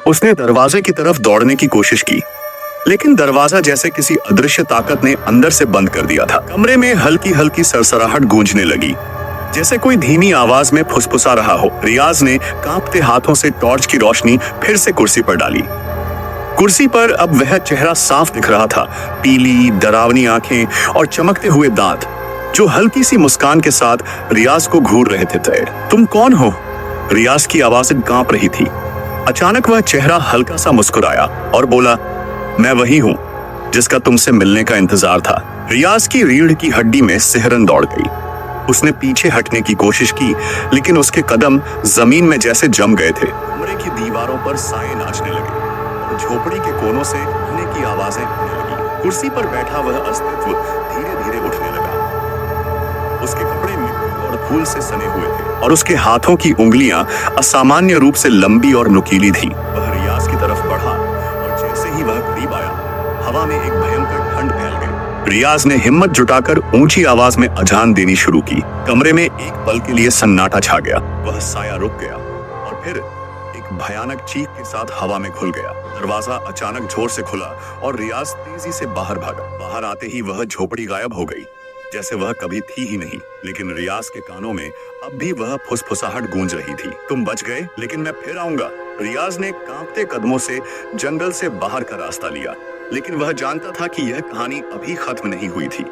उसने दरवाजे की तरफ दौड़ने की कोशिश की, लेकिन दरवाजा जैसे किसी अदृश्य ताकत ने अंदर से बंद कर दिया था। कमरे में हल्की हल्की सरसराहट गूंजने लगी, जैसे कोई धीमी आवाज में फुसफुसा रहा हो। रियाज ने कांपते हाथों से टॉर्च की रोशनी फिर से कुर्सी पर डाली। कुर्सी पर अब वह चेहरा साफ दिख रहा था, पीली डरावनी आंखें और चमकते हुए दांत, जो हल्की सी मुस्कान के साथ रियाज को घूर रहे थे। तुम कौन हो? रियाज की आवाज़ कांप रही थी। अचानक वह चेहरा हल्का सा मुस्कुराया और बोला, मैं वही हूँ जिसका तुमसे मिलने का इंतजार था। रियाज की रीढ़ की हड्डी में सिहरन दौड़ गई। उसने पीछे हटने की कोशिश की, लेकिन उसके कदम जमीन में जैसे जम गए थे। कमरे की दीवारों पर साए नाचने लगे और झोपड़ी के कोनों से उठने की आवाजें आने लगी। कुर्सी पर बैठा वह अस्तित्व धीरे धीरे उठने लगा। उसके कपड़े मिट्टी और धूल से सने हुए थे और उसके हाथों की उंगलियां असामान्य रूप से लंबी और नुकीली थीं। वह रियाज की तरफ बढ़ा और जैसे ही वह करीब आया, हवा में एक भयंकर ठंड फैल गई। रियाज ने हिम्मत जुटाकर ऊंची आवाज में अजान देनी शुरू की। कमरे में एक पल के लिए सन्नाटा छा गया। वह साया रुक गया और फिर एक भयानक चीख के साथ हवा में घुल गया। दरवाजा अचानक जोर से खुला और रियाज तेजी से बाहर भागा। बाहर आते ही वह झोपड़ी गायब हो गई, जैसे वह कभी थी ही नहीं। लेकिन रियाज के कानों में अब भी वह फुसफुसाहट गूंज रही थी। तुम बच गए, लेकिन मैं फिर आऊंगा। रियाज ने कांपते कदमों से जंगल से बाहर का रास्ता लिया, लेकिन वह जानता था कि यह कहानी अभी खत्म नहीं हुई थी।